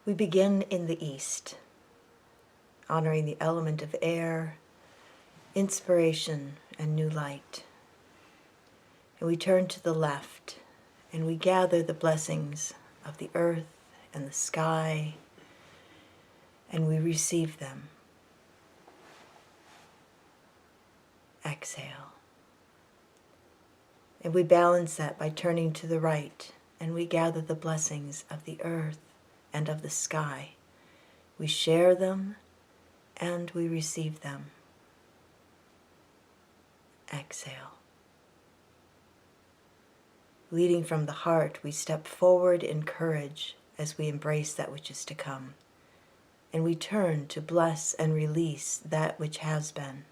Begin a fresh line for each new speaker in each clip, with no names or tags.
We begin in the east, honoring the element of air, inspiration, and new light. And we turn to the left, and we gather the blessings of the earth and the sky, and we receive them. Exhale. And we balance that by turning to the right, and we gather the blessings of the earth and of the sky. We share them, and we receive them. Exhale. Leading from the heart, we step forward in courage as we embrace that which is to come, and we turn to bless and release that which has been.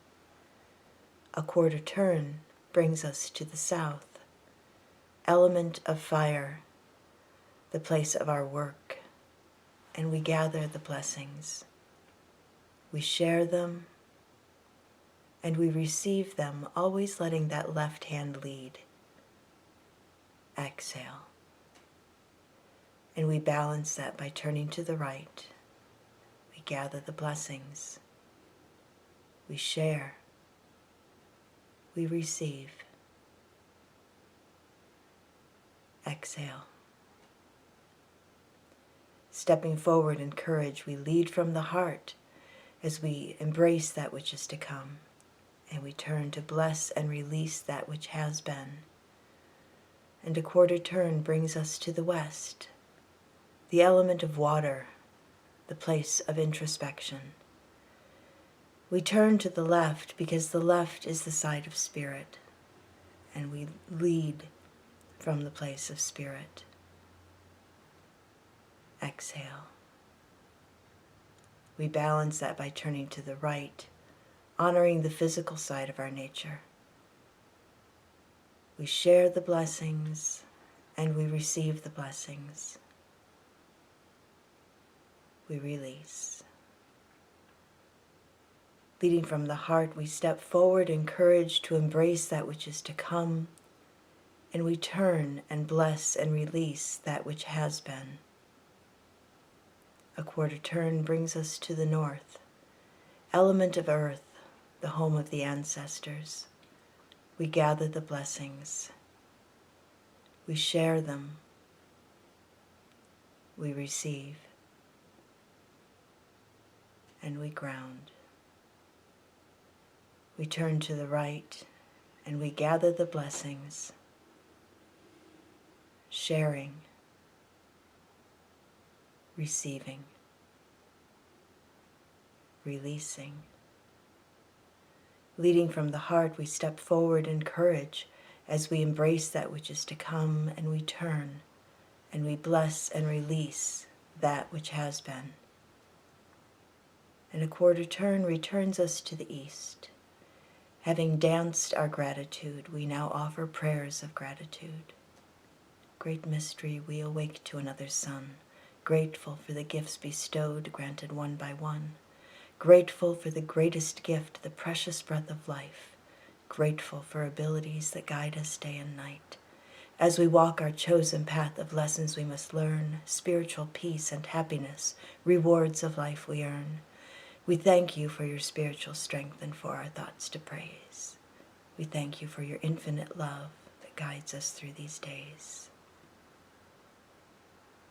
A quarter turn brings us to the south, element of fire, the place of our work, and we gather the blessings. We share them, and we receive them, always letting that left hand lead. Exhale. And we balance that by turning to the right. We gather the blessings. We share. We receive. Exhale. Stepping forward in courage, we lead from the heart as we embrace that which is to come, and we turn to bless and release that which has been. And a quarter turn brings us to the west, the element of water, the place of introspection. We turn to the left because the left is the side of spirit, and we lead from the place of spirit. Exhale. We balance that by turning to the right, honoring the physical side of our nature. We share the blessings, and we receive the blessings. We release. Leading from the heart, we step forward in courage to embrace that which is to come, and we turn and bless and release that which has been. A quarter turn brings us to the north, element of earth, the home of the ancestors. We gather the blessings. We share them. We receive. And we ground. We turn to the right, and we gather the blessings, sharing, receiving, releasing. Leading from the heart, we step forward in courage as we embrace that which is to come, and we turn, and we bless and release that which has been. And a quarter turn returns us to the east. Having danced our gratitude, we now offer prayers of gratitude. Great mystery, we awake to another sun, grateful for the gifts bestowed, granted one by one. Grateful for the greatest gift, the precious breath of life. Grateful for abilities that guide us day and night. As we walk our chosen path of lessons we must learn, spiritual peace and happiness, rewards of life we earn. We thank you for your spiritual strength and for our thoughts to praise. We thank you for your infinite love that guides us through these days.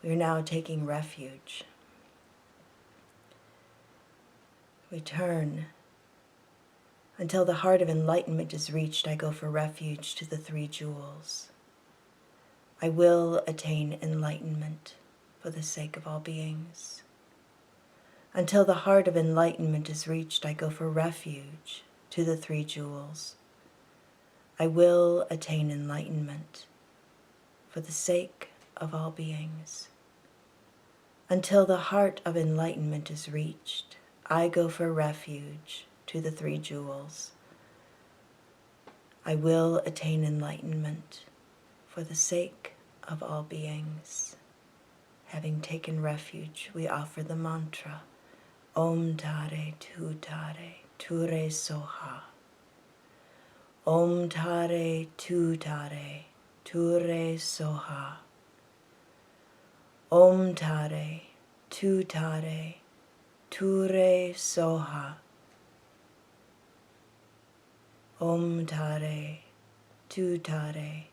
We are now taking refuge. We turn. Until the heart of enlightenment is reached, I go for refuge to the three jewels. I will attain enlightenment for the sake of all beings. Until the heart of enlightenment is reached, I go for refuge to the three jewels. I will attain enlightenment for the sake of all beings. Until the heart of enlightenment is reached, I go for refuge to the three jewels. I will attain enlightenment for the sake of all beings. Having taken refuge, we offer the mantra, Om Tare Tu Tare Ture Soha. Om Tare Tu Tare Ture Soha. Om Tare tu tare, ture soha. Om tare, tu tare,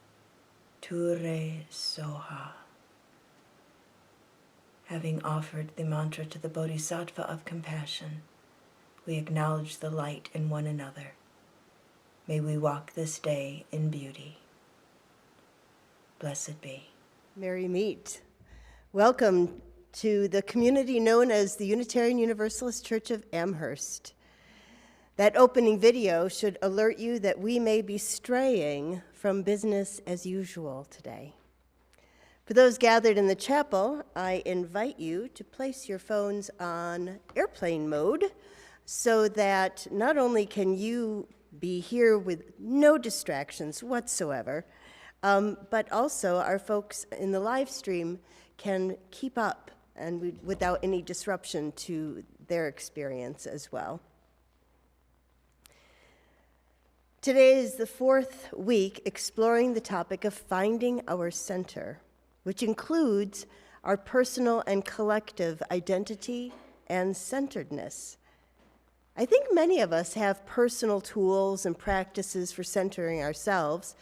ture soha. Having offered the mantra to the Bodhisattva of compassion, we acknowledge the light in one another. May we walk this day in beauty. Blessed be.
Merry meet. Welcome to the community known as the Unitarian Universalist Church of Amherst. That opening video should alert you that we may be straying from business as usual today. For those gathered in the chapel, I invite you to place your phones on airplane mode so that not only can you be here with no distractions whatsoever, but also our folks in the live stream can keep up and without any disruption to their experience as well. Today is the fourth week exploring the topic of finding our center, which includes our personal and collective identity and centeredness. I think many of us have personal tools and practices for centering ourselves,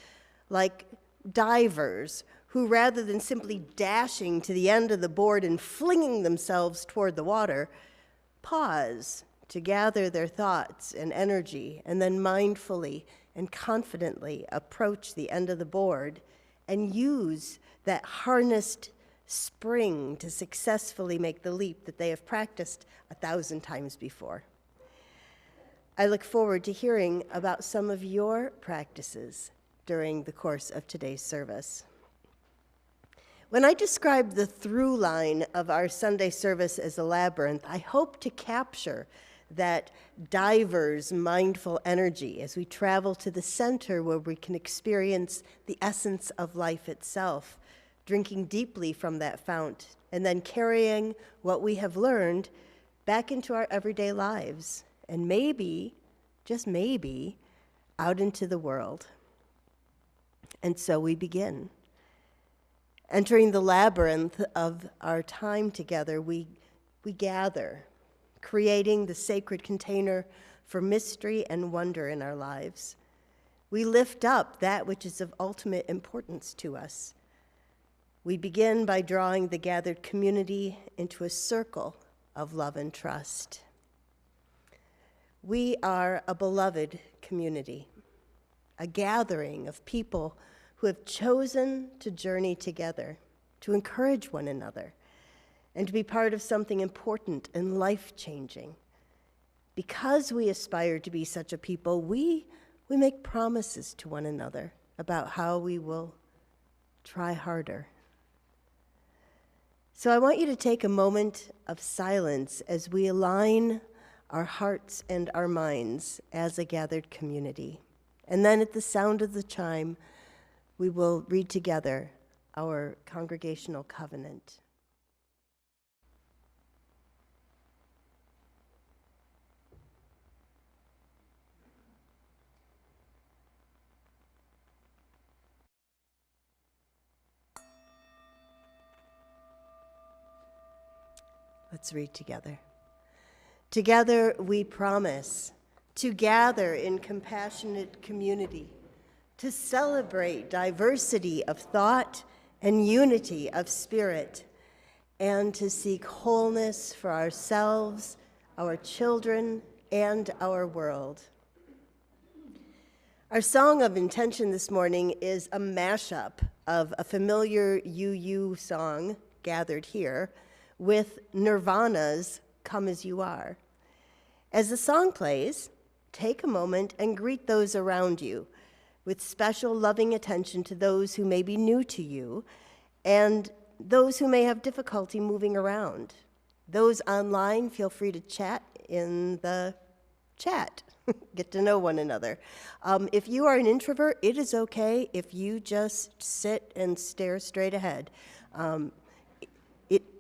like divers who, rather than simply dashing to the end of the board and flinging themselves toward the water, pause to gather their thoughts and energy, and then mindfully and confidently approach the end of the board and use that harnessed spring to successfully make the leap that they have practiced 1,000 times before. I look forward to hearing about some of your practices during the course of today's service. When I describe the through line of our Sunday service as a labyrinth, I hope to capture that diver's mindful energy as we travel to the center where we can experience the essence of life itself, drinking deeply from that fount, and then carrying what we have learned back into our everyday lives, and maybe, just maybe, out into the world. And so we begin. Entering the labyrinth of our time together, we gather, creating the sacred container for mystery and wonder in our lives. We lift up that which is of ultimate importance to us. We begin by drawing the gathered community into a circle of love and trust. We are a beloved community, a gathering of people who have chosen to journey together, to encourage one another, and to be part of something important and life-changing. Because we aspire to be such a people, we make promises to one another about how we will try harder. So I want you to take a moment of silence as we align our hearts and our minds as a gathered community. And then at the sound of the chime, we will read together our congregational covenant. Let's read together. Together we promise to gather in compassionate community, to celebrate diversity of thought and unity of spirit, and to seek wholeness for ourselves, our children, and our world. Our song of intention this morning is a mashup of a familiar UU song, gathered here, with Nirvana's Come As You Are. As the song plays, take a moment and greet those around you, with special loving attention to those who may be new to you and those who may have difficulty moving around. Those online, feel free to chat in the chat. Get to know one another. If you are an introvert, it is okay if you just sit and stare straight ahead.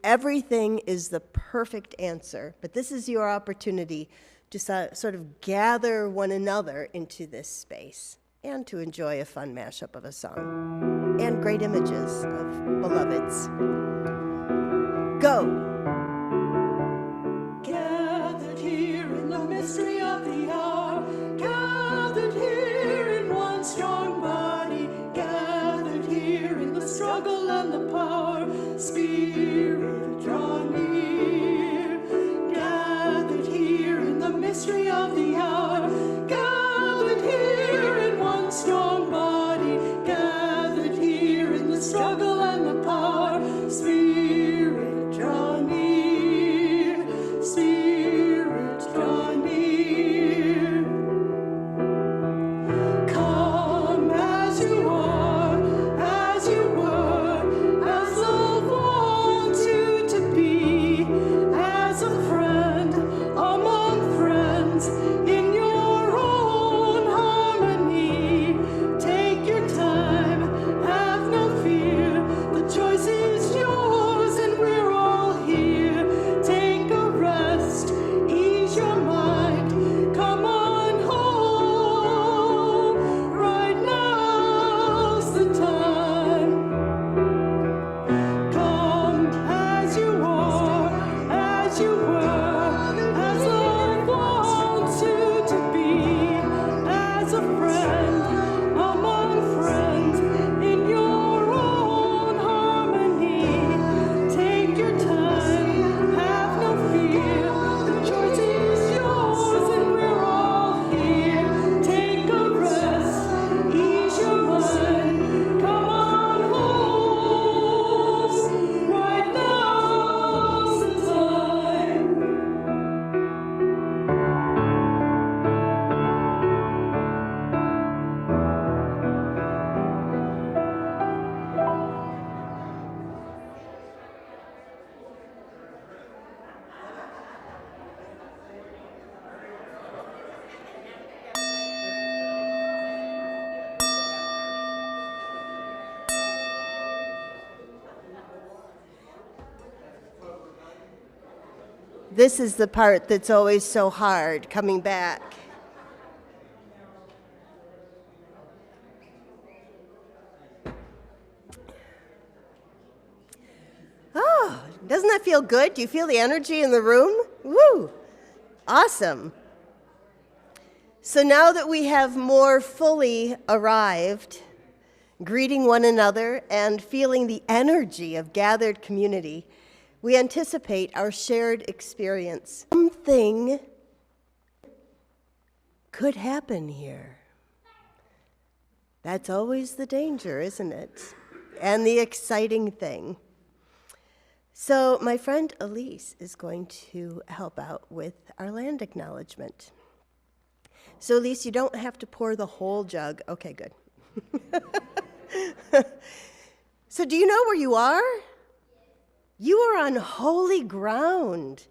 Everything is the perfect answer, but this is your opportunity to sort of gather one another into this space and to enjoy a fun mashup of a song and great images of beloveds. Go! This is the part that's always so hard, coming back. Oh, doesn't that feel good? Do you feel the energy in the room? Woo! Awesome. So now that we have more fully arrived, greeting one another and feeling the energy of gathered community, we anticipate our shared experience. Something could happen here. That's always the danger, isn't it? And the exciting thing. So my friend Elise is going to help out with our land acknowledgement. So Elise, you don't have to pour the whole jug. Okay, good. So do you know where you are? You are on holy ground.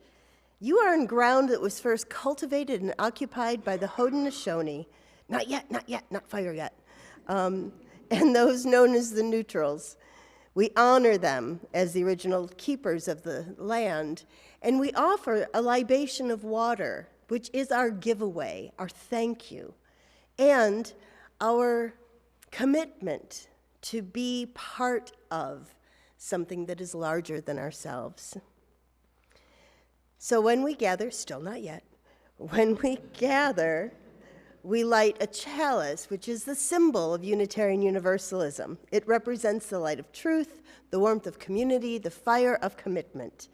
You are on ground that was first cultivated and occupied by the Haudenosaunee. Not yet, not fire yet. And those known as the neutrals. We honor them as the original keepers of the land, and we offer a libation of water, which is our giveaway, our thank you, and our commitment to be part of something that is larger than ourselves. So when we gather, still not yet, when we gather, we light a chalice, which is the symbol of Unitarian Universalism. It represents the light of truth, the warmth of community, the fire of commitment.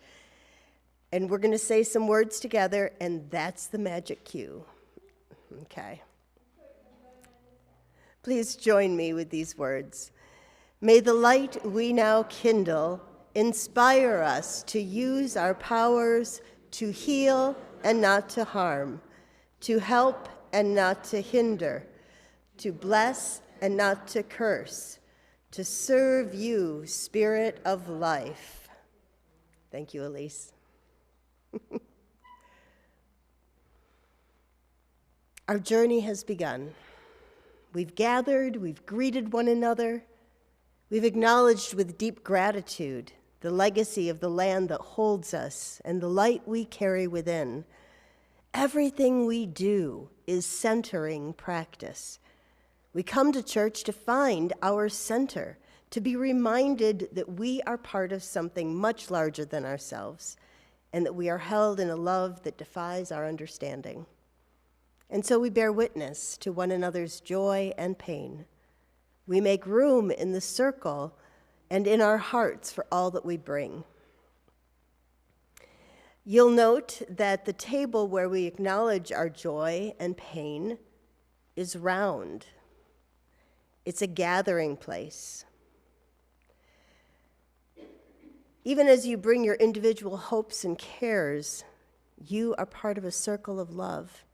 And we're going to say some words together, and that's the magic cue. Okay. Please join me with these words. May the light we now kindle inspire us to use our powers to heal and not to harm, to help and not to hinder, to bless and not to curse, to serve you, Spirit of life. Thank you, Elise. Our journey has begun. We've gathered, we've greeted one another, we've acknowledged with deep gratitude the legacy of the land that holds us and the light we carry within. Everything we do is centering practice. We come to church to find our center, to be reminded that we are part of something much larger than ourselves, and that we are held in a love that defies our understanding. And so we bear witness to one another's joy and pain. We make room in the circle and in our hearts for all that we bring. You'll note that the table where we acknowledge our joy and pain is round. It's a gathering place. Even as you bring your individual hopes and cares, you are part of a circle of love.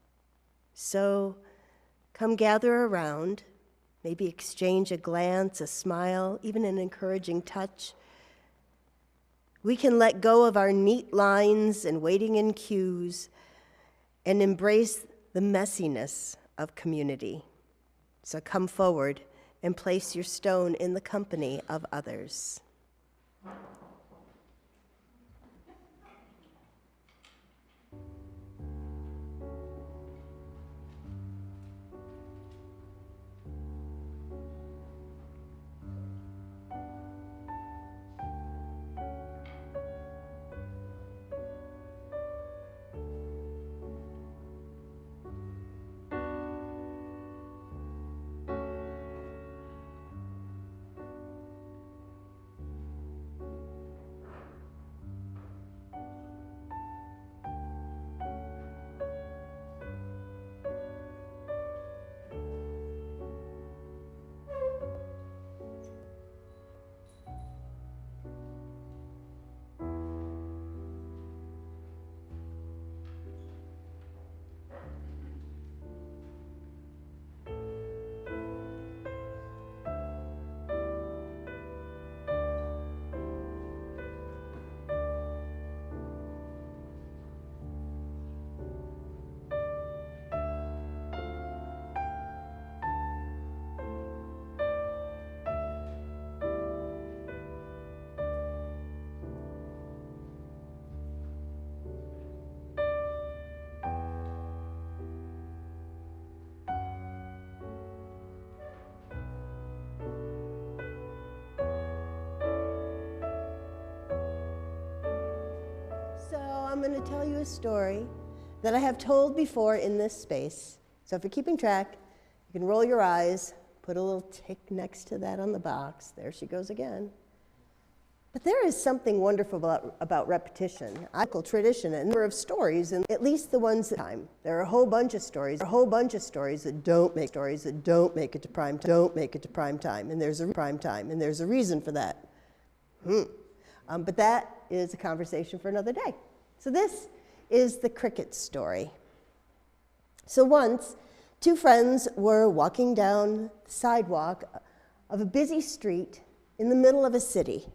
So come gather around, maybe exchange a glance, a smile, even an encouraging touch. We can let go of our neat lines and waiting in queues and embrace the messiness of community. So come forward and place your stone in the company of others. I'm going to tell you a story that I have told before in this space. So if you're keeping track, you can roll your eyes, put a little tick next to that on the box. There she goes again. But there is something wonderful about repetition. Local tradition, a number of stories, and at least the ones that time. There are a whole bunch of stories, that don't make it to prime time, and there's a reason for that. But that is a conversation for another day. So this is the cricket story. So once, two friends were walking down the sidewalk of a busy street in the middle of a city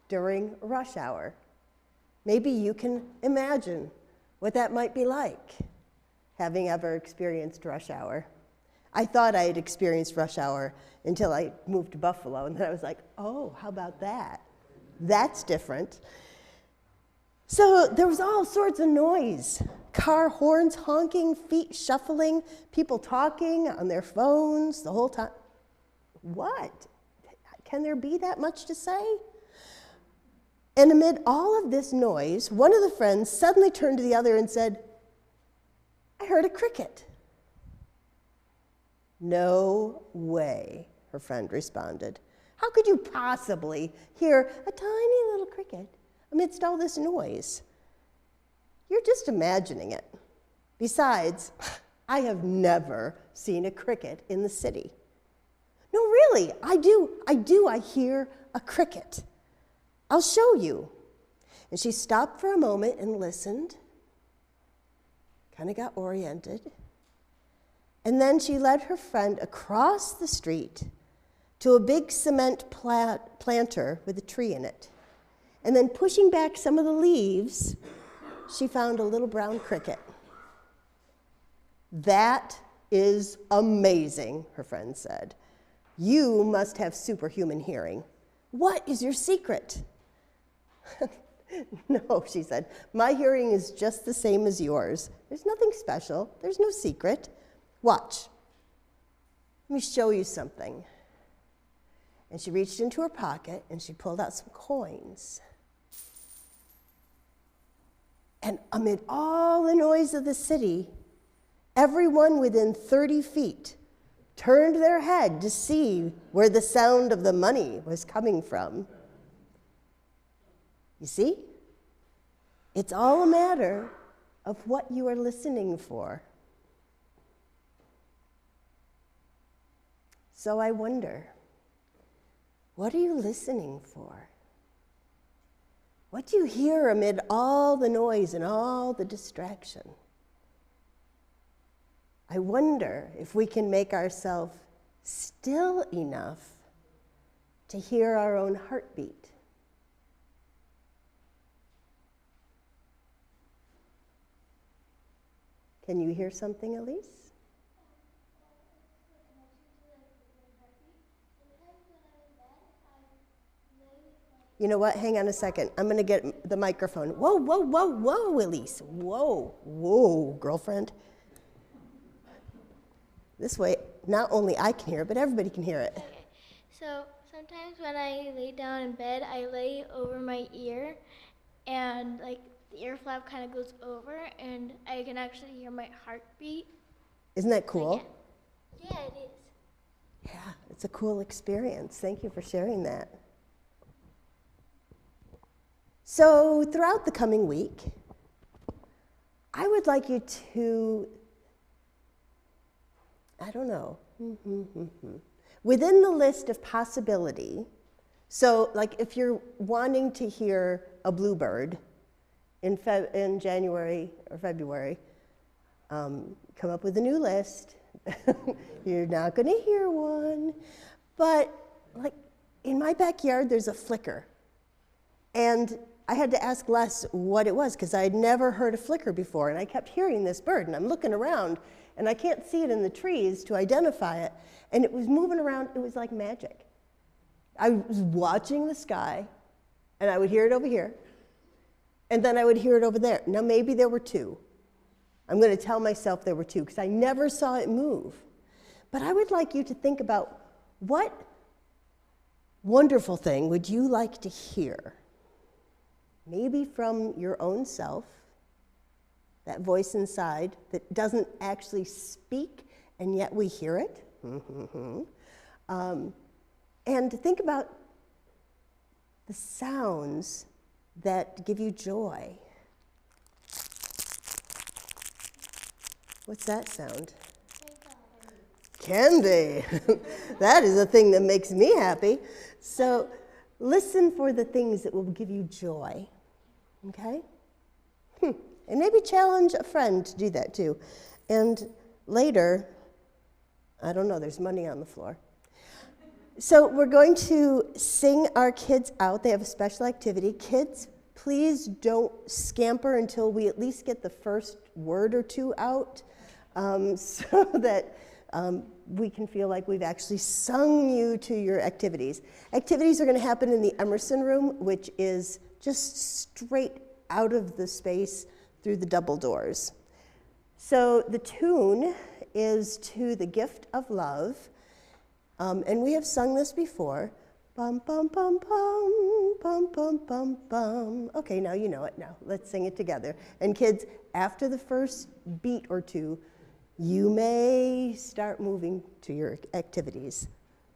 during rush hour. Maybe you can imagine what that might be like, having ever experienced rush hour. I thought I had experienced rush hour until I moved to Buffalo, and then I was like, oh, how about that? That's different. So there was all sorts of noise. Car horns honking, feet shuffling, people talking on their phones the whole time. What? Can there be that much to say? And amid all of this noise, one of the friends suddenly turned to the other and said, I heard a cricket. No way, her friend responded. How could you possibly hear a tiny little cricket amidst all this noise? You're just imagining it. Besides, I have never seen a cricket in the city. No, really, I do. I hear a cricket. I'll show you. And she stopped for a moment and listened, kind of got oriented. And then she led her friend across the street to a big cement planter with a tree in it. And then pushing back some of the leaves, she found a little brown cricket. That is amazing, her friend said. You must have superhuman hearing. What is your secret? No, she said, my hearing is just the same as yours. There's nothing special. There's no secret. Watch. Let me show you something. And she reached into her pocket and she pulled out some coins. And amid all the noise of the city, everyone within 30 feet turned their head to see where the sound of the money was coming from. You see? It's all a matter of what you are listening for. So I wonder, what are you listening for? What do you hear amid all the noise and all the distraction? I wonder if we can make ourselves still enough to hear our own heartbeat. Can you hear something, Elise? You know what? Hang on a second. I'm going to get the microphone. Whoa, whoa, whoa, whoa, Elise. Whoa, whoa, girlfriend. This way, not only I can hear it, but everybody can hear it.
Okay. So sometimes when I lay down in bed, I lay over my ear, and like the ear flap kind of goes over, and I can actually hear my heartbeat.
Isn't that cool?
Like, yeah, it is.
Yeah, it's a cool experience. Thank you for sharing that. So throughout the coming week, I would like you to, within the list of possibility, so like if you're wanting to hear a bluebird in January or February, come up with a new list. You're not going to hear one, but like in my backyard, there's a flicker. And I had to ask Les what it was because I had never heard a flicker before, and I kept hearing this bird, and I'm looking around, and I can't see it in the trees to identify it, and it was moving around. It was like magic. I was watching the sky, and I would hear it over here, and then I would hear it over there. Now, maybe there were two. I'm going to tell myself there were two because I never saw it move. But I would like you to think about what wonderful thing would you like to hear? maybe from your own self, that voice inside that doesn't actually speak, and yet we hear it. And think about the sounds that give you joy. What's that sound? Candy. That is a thing that makes me happy. So listen for the things that will give you joy, okay? And maybe challenge a friend to do that too. And later, I don't know, there's money on the floor. So we're going to sing our kids out. They have a special activity. Kids, please don't scamper until we at least get the first word or two out, so that we can feel like we've actually sung you to your activities. Activities are going to happen in the Emerson room, which is just straight out of the space through the double doors. So the tune is to the gift of love, and we have sung this before. Bum, bum, bum, bum, bum, bum, bum, bum. Okay, now you know it now. Let's sing it together. And kids, after the first beat or two, you may start moving to your activities.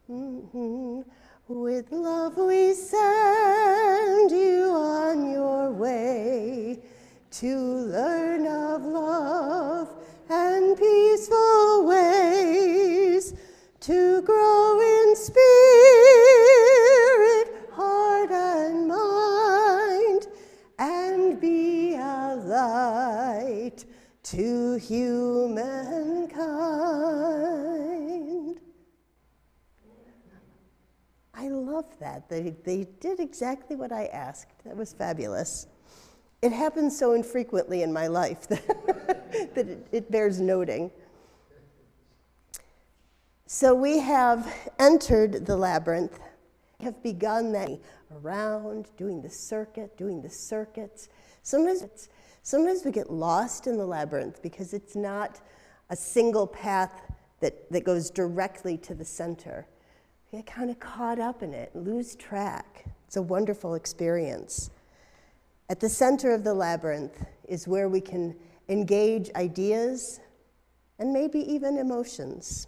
With love we send you on your way to learn of love and peaceful ways, to grow in spirit, heart and mind, and be a light to humankind. I love that. They did exactly what I asked. That was fabulous. It happens so infrequently in my life that it bears noting. So we have entered the labyrinth, have begun that around, doing the circuits. Sometimes we get lost in the labyrinth because it's not a single path that goes directly to the center. We get kind of caught up in it, lose track. It's a wonderful experience. At the center of the labyrinth is where we can engage ideas and maybe even emotions.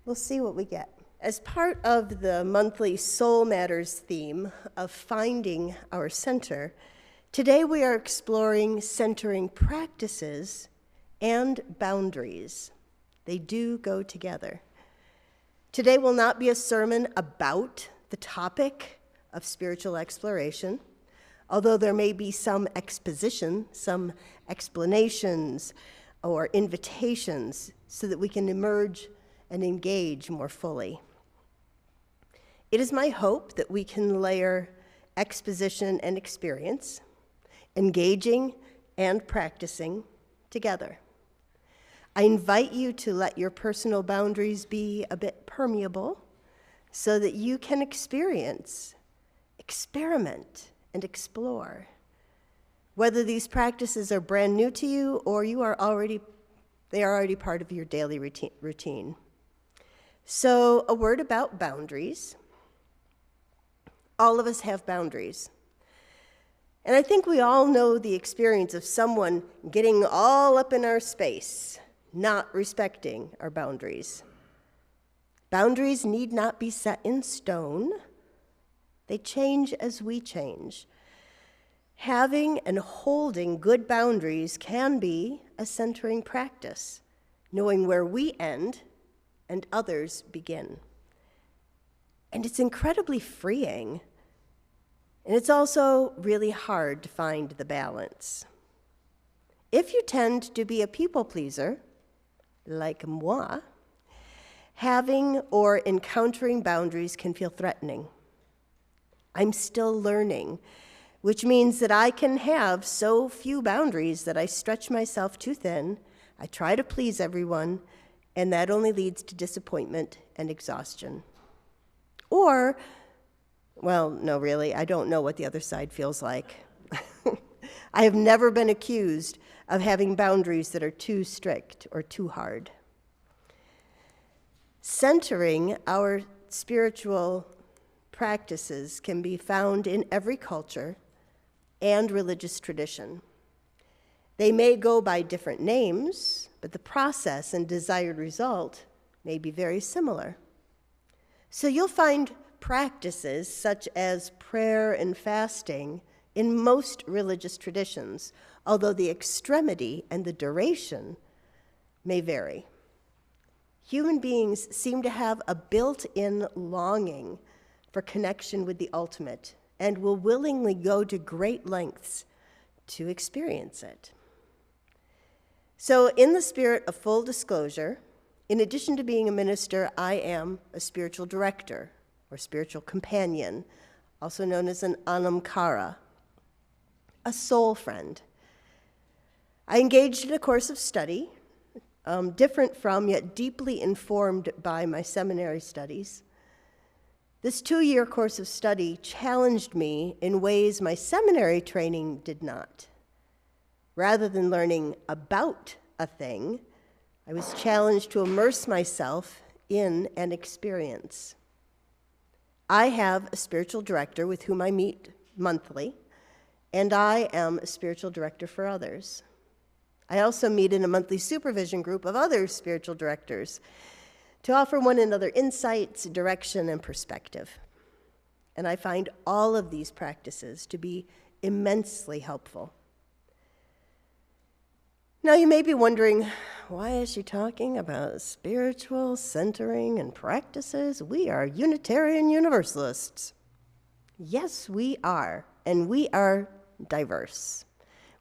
We'll see what we get. As part of the monthly Soul Matters theme of finding our center, today we are exploring centering practices and boundaries. They do go together. Today will not be a sermon about the topic of spiritual exploration, although there may be some exposition, some explanations, or invitations so that we can emerge and engage more fully. It is my hope that we can layer exposition and experience, engaging and practicing together. I invite you to let your personal boundaries be a bit permeable so that you can experience, experiment, and explore. Whether these practices are brand new to you or they are already part of your daily routine. So, a word about boundaries. All of us have boundaries. And I think we all know the experience of someone getting all up in our space, not respecting our boundaries. Boundaries need not be set in stone. They change as we change. Having and holding good boundaries can be a centering practice, knowing where we end and others begin. And it's incredibly freeing. And it's also really hard to find the balance. If you tend to be a people pleaser, like moi, having or encountering boundaries can feel threatening. I'm still learning, which means that I can have so few boundaries that I stretch myself too thin, I try to please everyone, and that only leads to disappointment and exhaustion. Or, well, no, really, I don't know what the other side feels like. I have never been accused of having boundaries that are too strict or too hard. Centering our spiritual practices can be found in every culture and religious tradition. They may go by different names, but the process and desired result may be very similar. So you'll find practices such as prayer and fasting in most religious traditions, although the extremity and the duration may vary. Human beings seem to have a built-in longing for connection with the ultimate and will willingly go to great lengths to experience it. So, in the spirit of full disclosure, in addition to being a minister, I am a spiritual director or spiritual companion, also known as an anamkara, a soul friend. I engaged in a course of study, different from yet deeply informed by my seminary studies. This 2-year course of study challenged me in ways my seminary training did not. Rather than learning about a thing, I was challenged to immerse myself in an experience. I have a spiritual director with whom I meet monthly, and I am a spiritual director for others. I also meet in a monthly supervision group of other spiritual directors to offer one another insights, direction, and perspective. And I find all of these practices to be immensely helpful. Now, you may be wondering, why is she talking about spiritual centering and practices? We are Unitarian Universalists. Yes, we are, and we are diverse.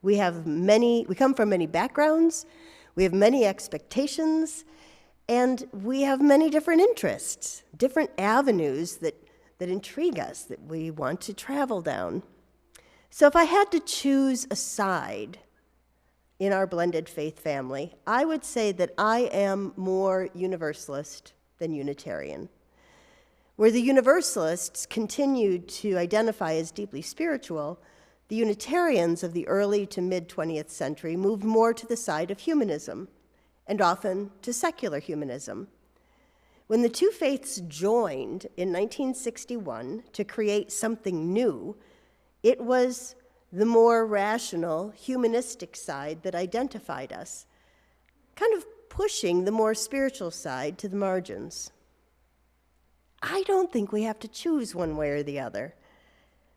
We come from many backgrounds, we have many expectations, and we have many different interests, different avenues that intrigue us, that we want to travel down. So if I had to choose a side in our blended faith family, I would say that I am more Universalist than Unitarian. Where the Universalists continued to identify as deeply spiritual, the Unitarians of the early to mid-20th century moved more to the side of humanism, and often to secular humanism. When the two faiths joined in 1961 to create something new, it was the more rational, humanistic side that identified us, kind of pushing the more spiritual side to the margins. I don't think we have to choose one way or the other.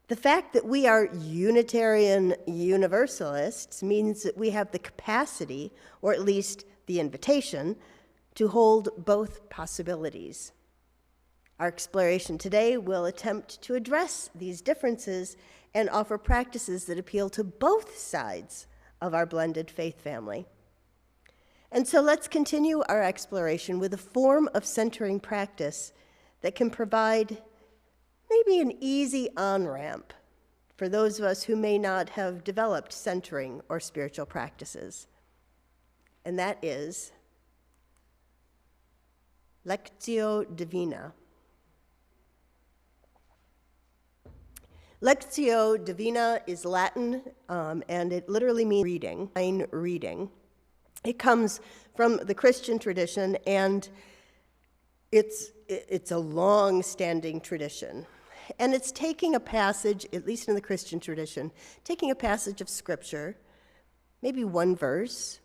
The fact that we are Unitarian Universalists means that we have the capacity, or at least the invitation, to hold both possibilities. Our exploration today will attempt to address these differences and offer practices that appeal to both sides of our blended faith family. And so let's continue our exploration with a form of centering practice that can provide maybe an easy on-ramp for those of us who may not have developed centering or spiritual practices. And that is Lectio Divina. Lectio Divina is Latin, and it literally means reading, divine reading. It comes from the Christian tradition, and it's a long-standing tradition. And it's taking a passage, at least in the Christian tradition, taking a passage of Scripture, maybe one verse,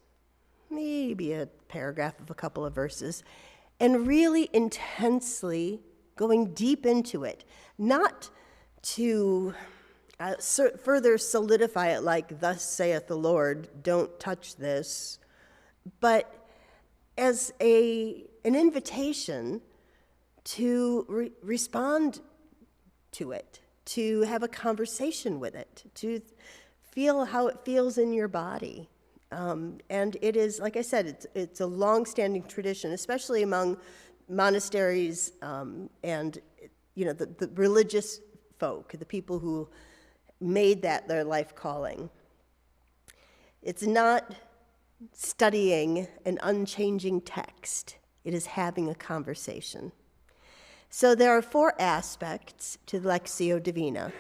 maybe a paragraph of a couple of verses, and really intensely going deep into it, not to further solidify it like, thus saith the Lord, don't touch this, but as an invitation to respond to it, to have a conversation with it, to feel how it feels in your body. And it is, like I said, it's a long-standing tradition, especially among monasteries and the religious folk, the people who made that their life calling. It's not studying an unchanging text. It is having a conversation. So there are 4 aspects to Lectio Divina,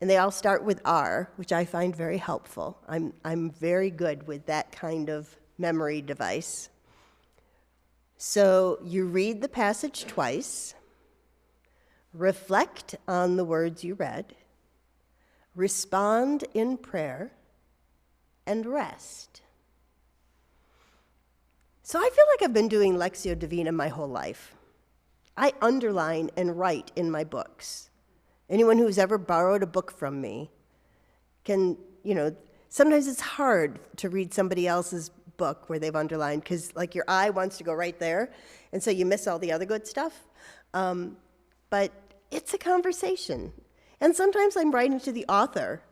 and they all start with R, which I find very helpful. I'm very good with that kind of memory device. So you read the passage twice, reflect on the words you read, respond in prayer, and rest. So I feel like I've been doing Lectio Divina my whole life. I underline and write in my books. Anyone who's ever borrowed a book from me can, sometimes it's hard to read somebody else's book where they've underlined because like your eye wants to go right there, and so you miss all the other good stuff. But it's a conversation. And sometimes I'm writing to the author,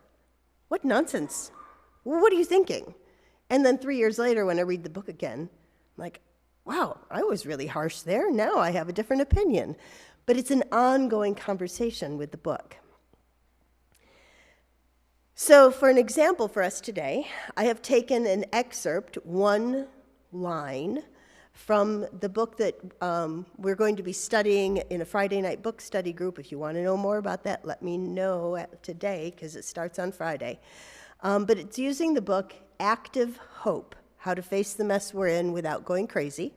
what nonsense? What are you thinking? And then 3 years later when I read the book again, I'm like, wow, I was really harsh there. Now I have a different opinion. But it's an ongoing conversation with the book. So for an example for us today, I have taken an excerpt, one line, from the book that we're going to be studying in a Friday night book study group. If you want to know more about that, let me know today, because it starts on Friday. But it's using the book Active Hope, How to Face the Mess We're In Without Going Crazy.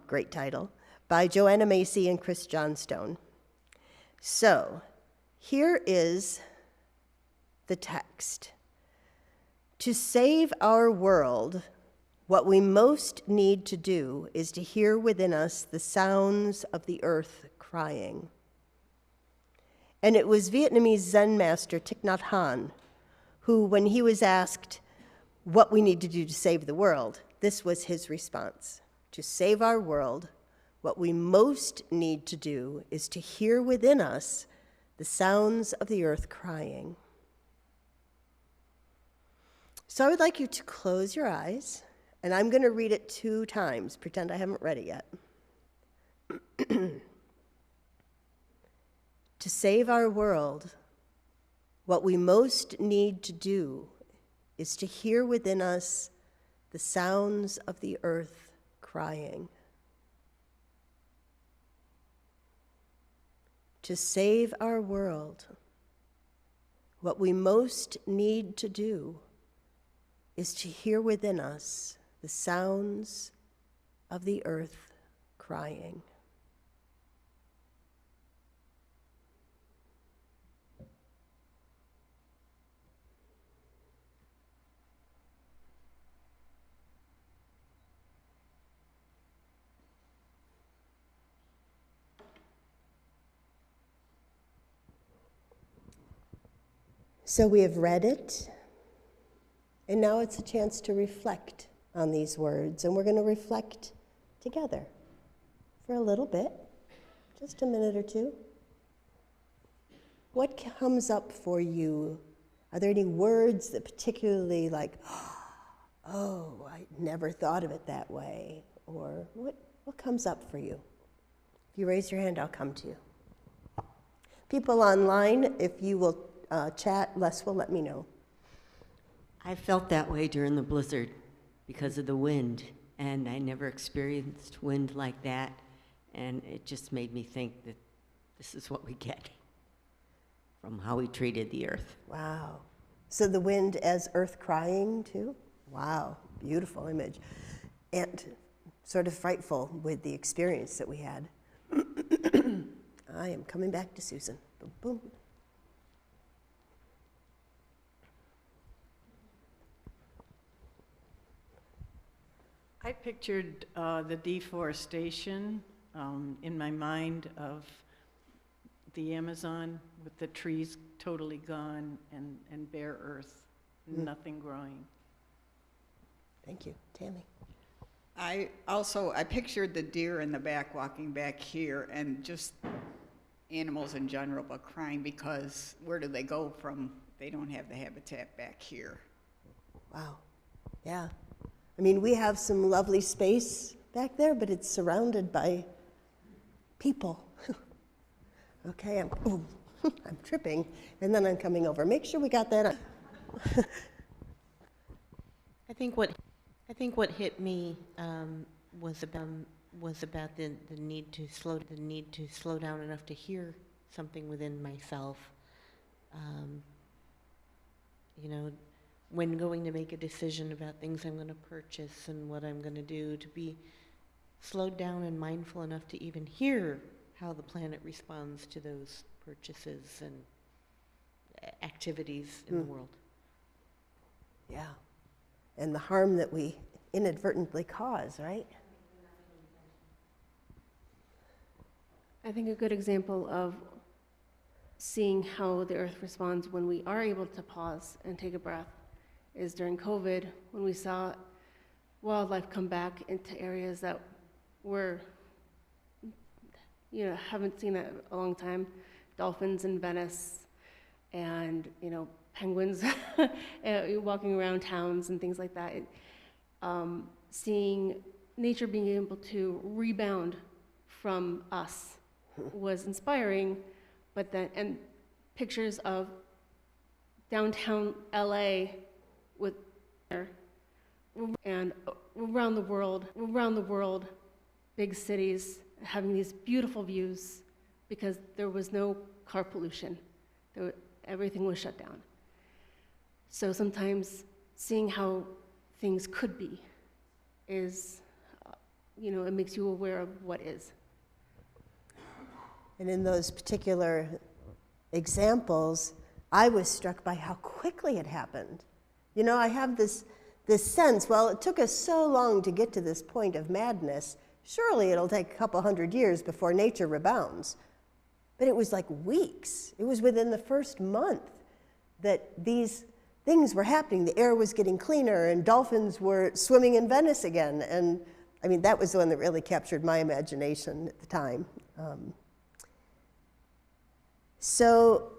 Great title, by Joanna Macy and Chris Johnstone. So here is the text. To save our world, what we most need to do is to hear within us the sounds of the earth crying. And it was Vietnamese Zen master Thich Nhat Hanh who, when he was asked what we need to do to save the world, this was his response. To save our world, what we most need to do is to hear within us the sounds of the earth crying. So I would like you to close your eyes, and I'm going to read it 2 times. Pretend I haven't read it yet. To save our world, what we most need to do is to hear within us the sounds of the earth crying. To save our world, what we most need to do is to hear within us the sounds of the earth crying. So we have read it, and now it's a chance to reflect on these words, and we're going to reflect together for a little bit, just a minute or 2. What comes up for you? Are there any words that particularly like, oh, I never thought of it that way? Or what comes up for you? If you raise your hand, I'll come to you. People online, if you will chat, Les will let me know.
I felt that way during the blizzard because of the wind, and I never experienced wind like that, and it just made me think that this is what we get from how we treated the earth.
Wow. So the wind as earth crying too? Wow, beautiful image. And sort of frightful with the experience that we had. I am coming back to Susan. Boom, boom.
I pictured the deforestation in my mind of the Amazon with the trees totally gone and bare earth, nothing growing.
Thank you. Tammy?
I pictured the deer in the back walking back here and just animals in general, but crying because where do they go from? They don't have the habitat back here.
Wow. Yeah. I mean, we have some lovely space back there, but it's surrounded by people. Okay, I'm tripping, and then I'm coming over. Make sure we got that on.
I think what hit me was about the need to slow down enough to hear something within myself. When going to make a decision about things I'm going to purchase and what I'm going to do, to be slowed down and mindful enough to even hear how the planet responds to those purchases and activities in the world.
Yeah. And the harm that we inadvertently cause, right?
I think a good example of seeing how the earth responds when we are able to pause and take a breath is during COVID, when we saw wildlife come back into areas that were, haven't seen that in a long time. Dolphins in Venice and, penguins walking around towns and things like that. Seeing nature being able to rebound from us was inspiring, but then, and pictures of downtown LA with, and around the world, big cities having these beautiful views because there was no car pollution. Everything was shut down. So sometimes seeing how things could be is, it makes you aware of what is.
And in those particular examples, I was struck by how quickly it happened. I have this sense, well, it took us so long to get to this point of madness, surely it'll take a couple hundred years before nature rebounds. But it was like weeks. It was within the first month that these things were happening. The air was getting cleaner and dolphins were swimming in Venice again. And I mean, that was the one that really captured my imagination at the time. So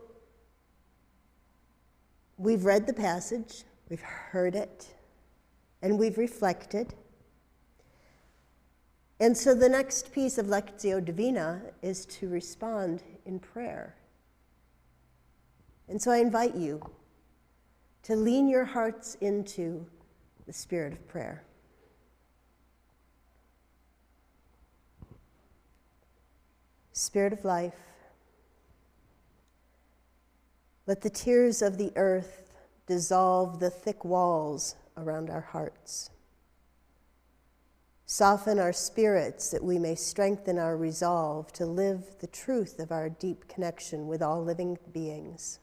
we've read the passage, we've heard it, and we've reflected. And so the next piece of Lectio Divina is to respond in prayer. And so I invite you to lean your hearts into the spirit of prayer. Spirit of life, let the tears of the earth dissolve the thick walls around our hearts. Soften our spirits that we may strengthen our resolve to live the truth of our deep connection with all living beings.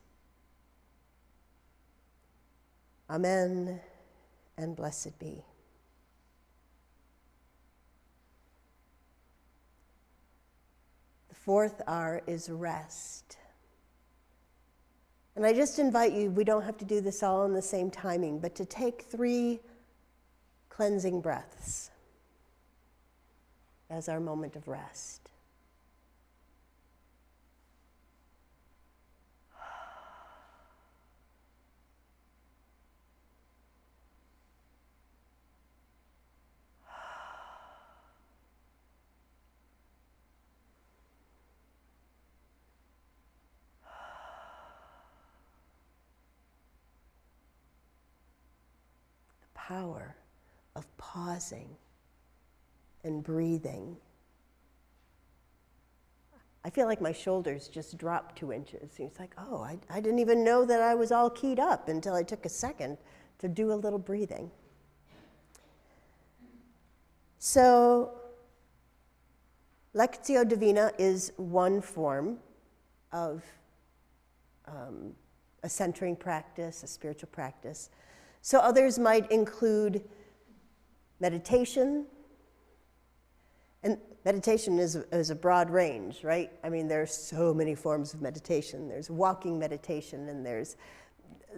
Amen, and blessed be. The fourth R is rest. And I just invite you, we don't have to do this all in the same timing, but to take 3 cleansing breaths as our moment of rest. Power of pausing and breathing. I feel like my shoulders just dropped 2 inches. It's like, oh, I didn't even know that I was all keyed up until I took a second to do a little breathing. So, Lectio Divina is one form of a centering practice, a spiritual practice. So others might include meditation. And meditation is a broad range, right? I mean, there are so many forms of meditation. There's walking meditation, and there's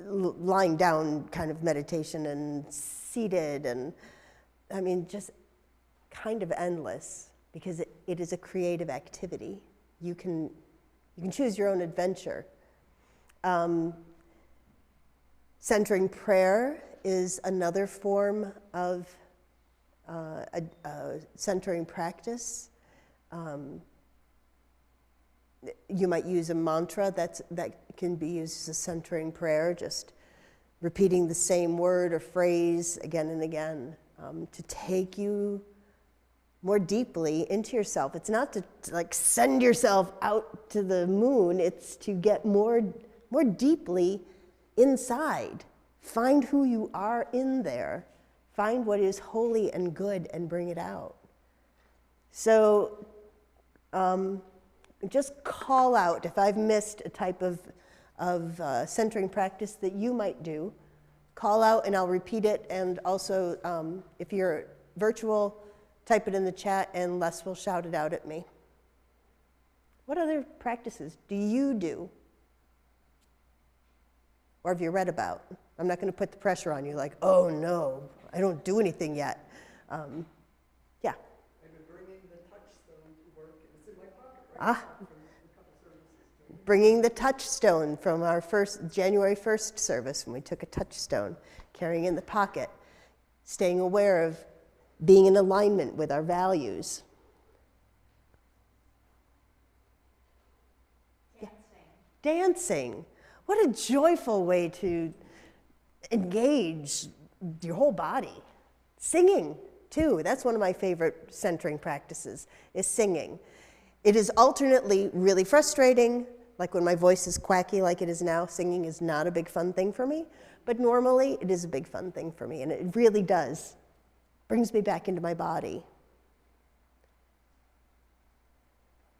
lying down kind of meditation, and seated, and I mean, just kind of endless, because it is a creative activity. You can choose your own adventure. Centering prayer is another form of a centering practice. You might use a mantra that can be used as a centering prayer, just repeating the same word or phrase again and again to take you more deeply into yourself. It's not to like send yourself out to the moon, it's to get more deeply inside. Find who you are in there. Find what is holy and good and bring it out. So just call out if I've missed a type of centering practice that you might do. Call out and I'll repeat it. And also, if you're virtual, type it in the chat and Les will shout it out at me. What other practices do you do? Or have you read about? I'm not going to put the pressure on you like, oh no, I don't do anything yet. Yeah.
I've been bringing the touchstone to work, and it's in my pocket right now.
Bringing the touchstone from our January 1st service when we took a touchstone, carrying in the pocket, staying aware of being in alignment with our values. Dancing. What a joyful way to engage your whole body. Singing, too. That's one of my favorite centering practices, is singing. It is alternately really frustrating, like when my voice is quacky like it is now. Singing is not a big fun thing for me, but normally it is a big fun thing for me, and it really does. Brings me back into my body.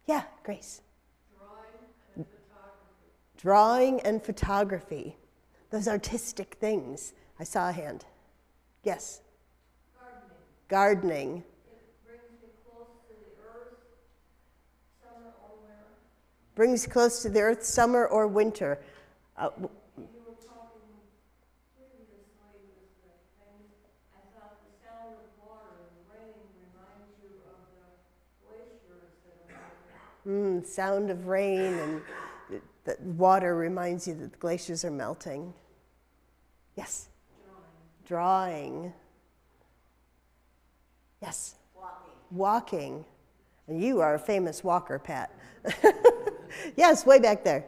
Yeah, Grace. Drawing and photography. Those artistic things. I saw a hand. Yes? Gardening.
It brings me close to the earth, summer or winter.
Brings close to the earth, summer or winter.
You were talking previously with the things. I thought the sound of water and rain reminds you of the glaciers that are melting.
Sound of rain and the water reminds you that the glaciers are melting. Yes? Drawing. Yes? Walking. And you are a famous walker, Pat. Yes, way back there.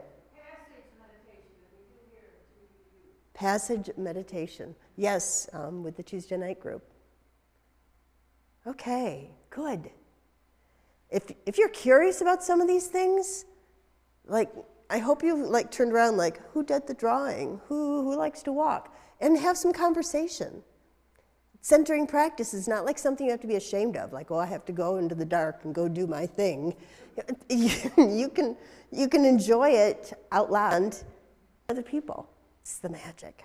Passage meditation. Yes, with the Tuesday night group. Okay, good. If you're curious about some of these things, like, I hope you turned around like, who did the drawing? Who likes to walk? And have some conversation. Centering practice is not like something you have to be ashamed of, like, oh, I have to go into the dark and go do my thing. You can enjoy it out loud with other people. It's the magic.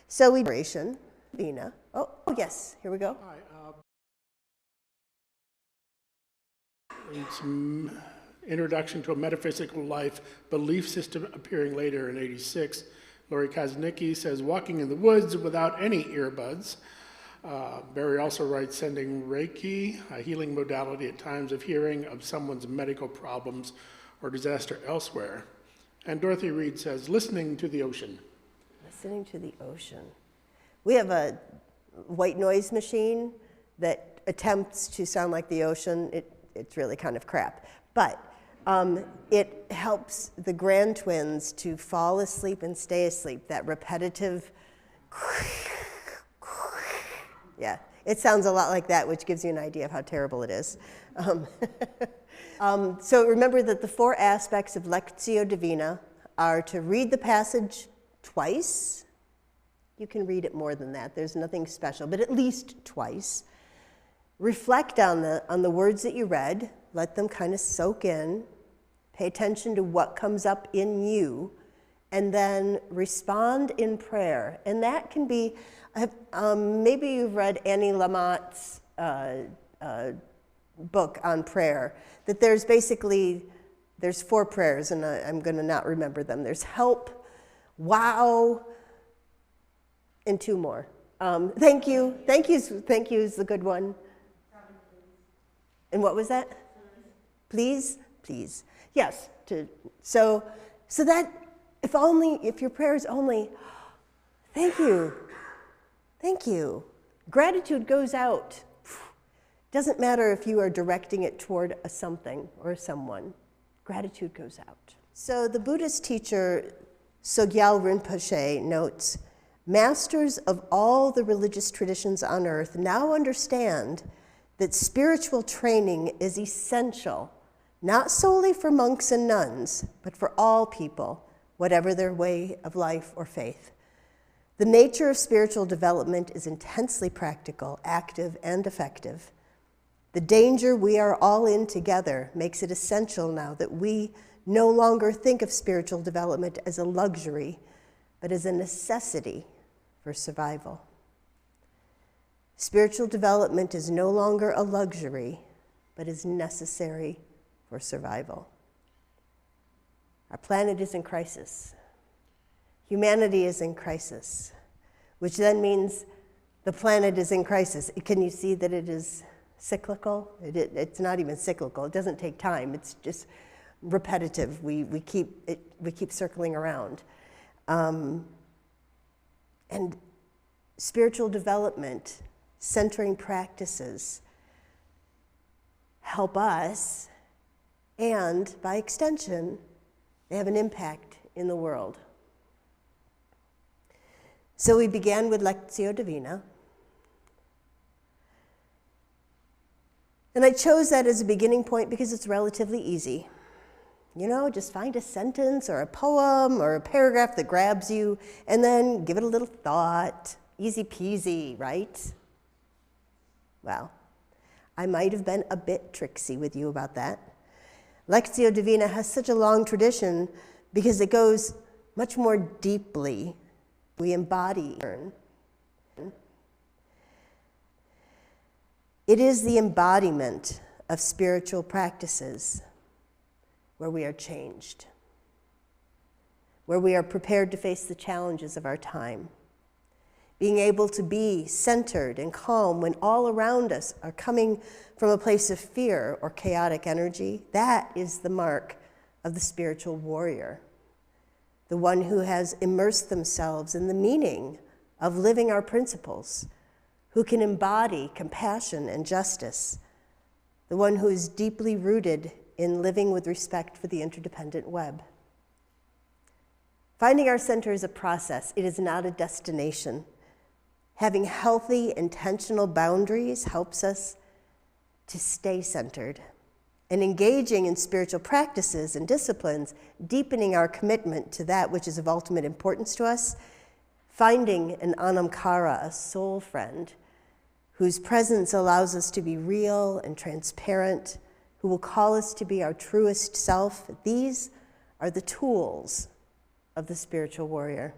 So we Vina. Oh yes, here we go.
Hi. It's Introduction to a Metaphysical Life belief system appearing later in '86. Lori Kaznicki says, walking in the woods without any earbuds. Barry also writes, sending Reiki, a healing modality at times of hearing of someone's medical problems or disaster elsewhere. And Dorothy Reed says, listening to the ocean.
Listening to the ocean. We have a white noise machine that attempts to sound like the ocean. It's really kind of crap. But it helps the grand twins to fall asleep and stay asleep, that repetitive, yeah, it sounds a lot like that, which gives you an idea of how terrible it is. So remember that the 4 aspects of Lectio Divina are to read the passage twice. You can read it more than that, there's nothing special, but at least twice. Reflect on the words that you read, let them kind of soak in. Pay attention to what comes up in you, and then respond in prayer. And that can be, maybe you've read Annie Lamott's book on prayer, that there's 4 prayers, and I'm going to not remember them. There's help, wow, and 2 more. Thank you is the good one. And what was that? Please. Yes. So that if your prayer is only, thank you. Gratitude goes out. Doesn't matter if you are directing it toward a something or someone. Gratitude goes out. So the Buddhist teacher Soygal Rinpoche notes, masters of all the religious traditions on earth now understand that spiritual training is essential, not solely for monks and nuns, but for all people, whatever their way of life or faith. The nature of spiritual development is intensely practical, active, and effective. The danger we are all in together makes it essential now that we no longer think of spiritual development as a luxury, but as a necessity for survival. Spiritual development is no longer a luxury, but is necessary for survival. Our planet is in crisis. Humanity is in crisis, which then means the planet is in crisis. Can you see that it is cyclical? It's not even cyclical. It doesn't take time. It's just repetitive. We keep circling around. And spiritual development, centering practices, help us, and by extension, they have an impact in the world. So we began with Lectio Divina. And I chose that as a beginning point because it's relatively easy. You know, just find a sentence or a poem or a paragraph that grabs you, and then give it a little thought. Easy peasy, right? Well, I might have been a bit tricksy with you about that. Lectio Divina has such a long tradition because it goes much more deeply. We embody. It is the embodiment of spiritual practices where we are changed, where we are prepared to face the challenges of our time. Being able to be centered and calm when all around us are coming from a place of fear or chaotic energy, that is the mark of the spiritual warrior, the one who has immersed themselves in the meaning of living our principles, who can embody compassion and justice, the one who is deeply rooted in living with respect for the interdependent web. Finding our center is a process. It is not a destination. Having healthy, intentional boundaries helps us to stay centered. And engaging in spiritual practices and disciplines, deepening our commitment to that which is of ultimate importance to us, finding an anamkara, a soul friend, whose presence allows us to be real and transparent, who will call us to be our truest self. These are the tools of the spiritual warrior.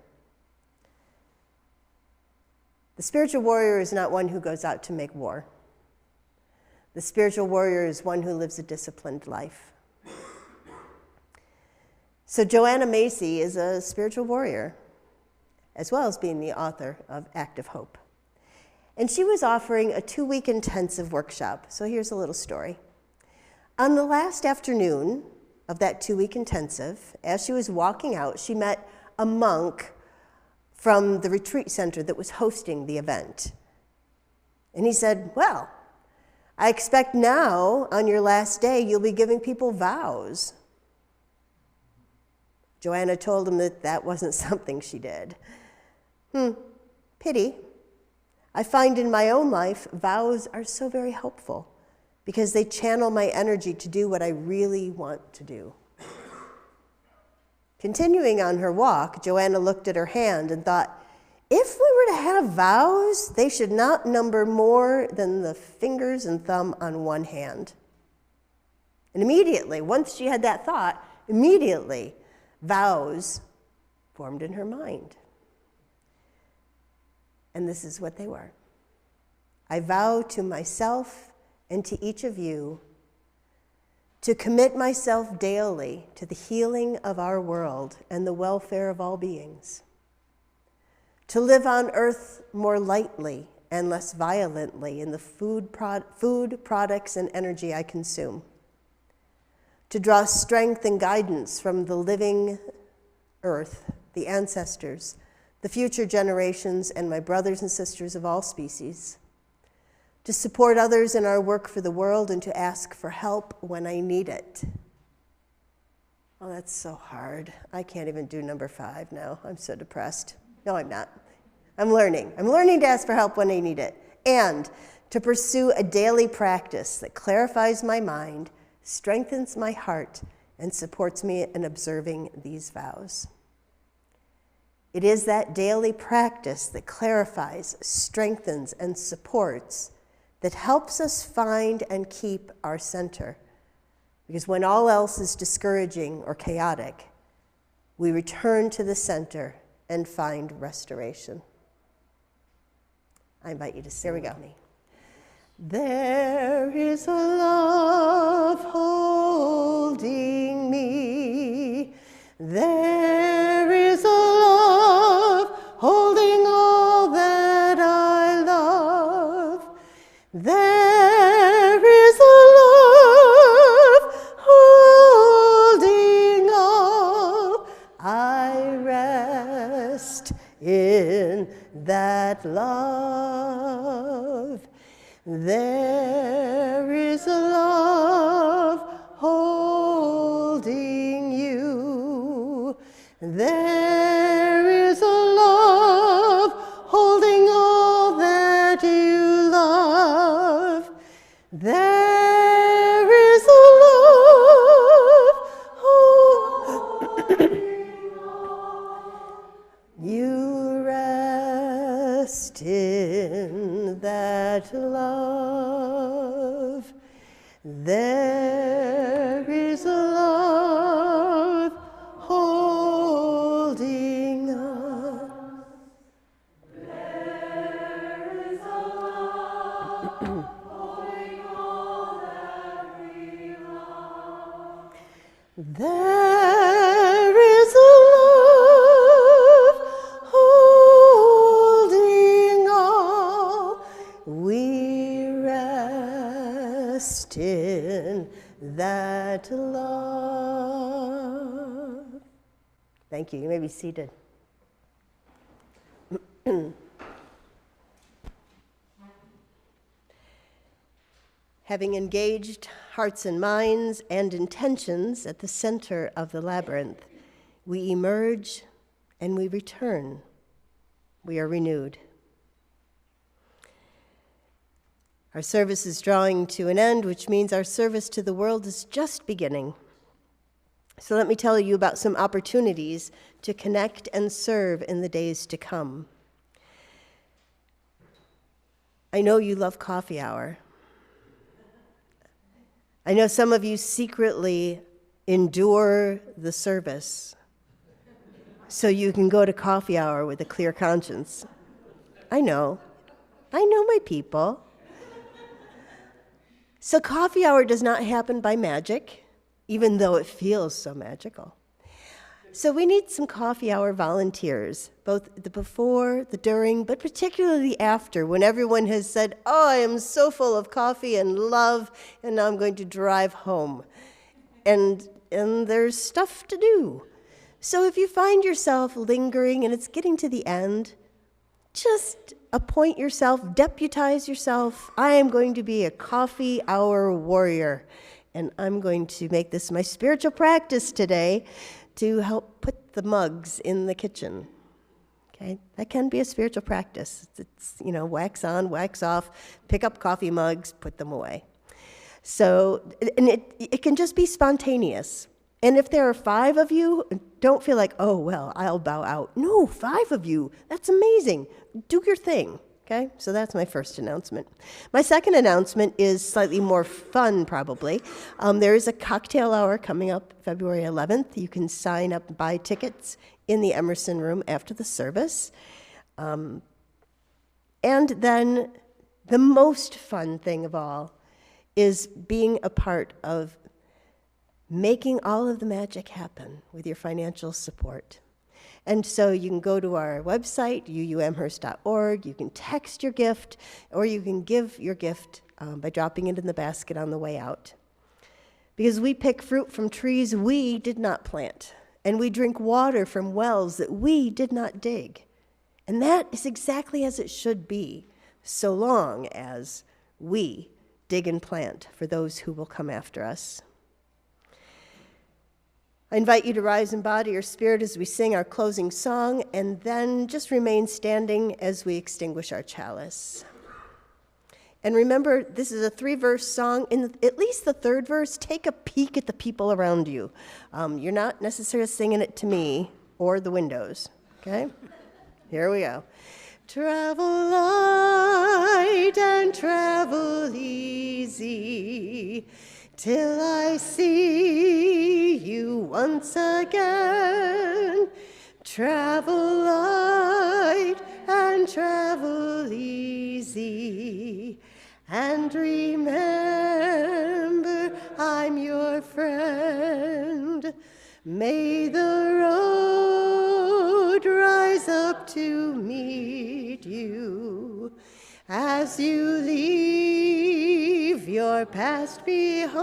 The spiritual warrior is not one who goes out to make war. The spiritual warrior is one who lives a disciplined life. So Joanna Macy is a spiritual warrior, as well as being the author of Active Hope. And she was offering a 2-week intensive workshop. So here's a little story. On the last afternoon of that 2-week intensive, as she was walking out, she met a monk from the retreat center that was hosting the event. And he said, "Well, I expect now, on your last day, you'll be giving people vows." Joanna told him that that wasn't something she did. Pity. I find in my own life, vows are so very helpful because they channel my energy to do what I really want to do. Continuing on her walk, Joanna looked at her hand and thought, if we were to have vows, they should not number more than the fingers and thumb on one hand. And immediately, once she had that thought, immediately, vows formed in her mind. And this is what they were. I vow to myself and to each of you to commit myself daily to the healing of our world and the welfare of all beings, to live on earth more lightly and less violently in the food products and energy I consume, to draw strength and guidance from the living earth, the ancestors, the future generations, and my brothers and sisters of all species, to support others in our work for the world and to ask for help when I need it. Oh, that's so hard. I can't even do number 5 now. I'm so depressed. No, I'm not. I'm learning. I'm learning to ask for help when I need it. And to pursue a daily practice that clarifies my mind, strengthens my heart, and supports me in observing these vows. It is that daily practice that clarifies, strengthens, and supports that helps us find and keep our center. Because when all else is discouraging or chaotic, we return to the center and find restoration. I invite you to sing with me. There is a love holding me. There is a love holding all that I love. There is a love holding all. I rest in that love. There is a love holding you. There is a love holding all that you love. There is a love holding all. You rest in that love. There is a love holding us. There is a love holding all that we love. There is a love holding all. We rest in that love. Thank you. You may be seated. Having engaged hearts and minds and intentions at the center of the labyrinth, we emerge and we return. We are renewed. Our service is drawing to an end, which means our service to the world is just beginning. So let me tell you about some opportunities to connect and serve in the days to come. I know you love coffee hour. I know some of you secretly endure the service so you can go to coffee hour with a clear conscience. I know my people. So coffee hour does not happen by magic, even though it feels so magical. So we need some coffee hour volunteers, both the before, the during, but particularly the after, when everyone has said, oh, I am so full of coffee and love, and now I'm going to drive home. And there's stuff to do. So if you find yourself lingering and it's getting to the end, just appoint yourself, deputize yourself. I am going to be a coffee hour warrior, and I'm going to make this my spiritual practice today to help put the mugs in the kitchen. Okay, that can be a spiritual practice. It's wax on, wax off, pick up coffee mugs, put them away. So, and it can just be spontaneous. And if there are 5 of you, don't feel like, oh, well, I'll bow out. No, 5 of you, that's amazing. Do your thing, okay? So that's my first announcement. My second announcement is slightly more fun, probably. There is a cocktail hour coming up February 11th. You can sign up and buy tickets in the Emerson room after the service. And then the most fun thing of all is being a part of making all of the magic happen with your financial support. And so you can go to our website, uumherst.org, you can text your gift, or you can give your gift by dropping it in the basket on the way out. Because we pick fruit from trees we did not plant, and we drink water from wells that we did not dig. And that is exactly as it should be, so long as we dig and plant for those who will come after us. I invite you to rise in body or spirit as we sing our closing song, and then just remain standing as we extinguish our chalice. And remember, this is a 3-verse song. In at least the 3rd verse, take a peek at the people around you. You're not necessarily singing it to me or the windows, okay? Here we go. Travel light and travel easy till I see you once again. Travel light and travel easy, and remember I'm your friend. May the road rise up to meet you as you leave your past behind.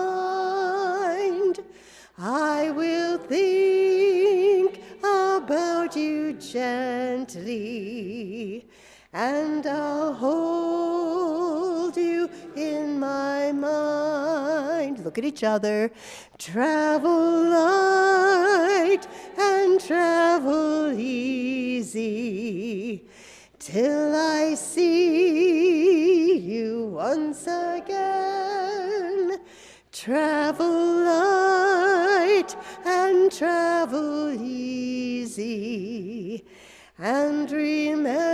I will think about you gently, and I'll hold you in my mind. Look at each other. Travel light and travel easy till I see you once again. Travel light and travel easy, and remember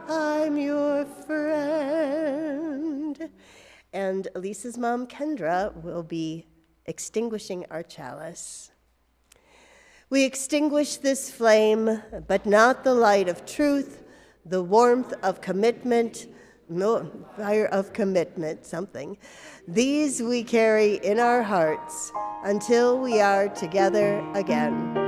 I'm your friend. And Elisa's mom, Kendra, will be extinguishing our chalice. We extinguish this flame, but not the light of truth, the warmth of commitment, no, fire of commitment, something. These we carry in our hearts until we are together again.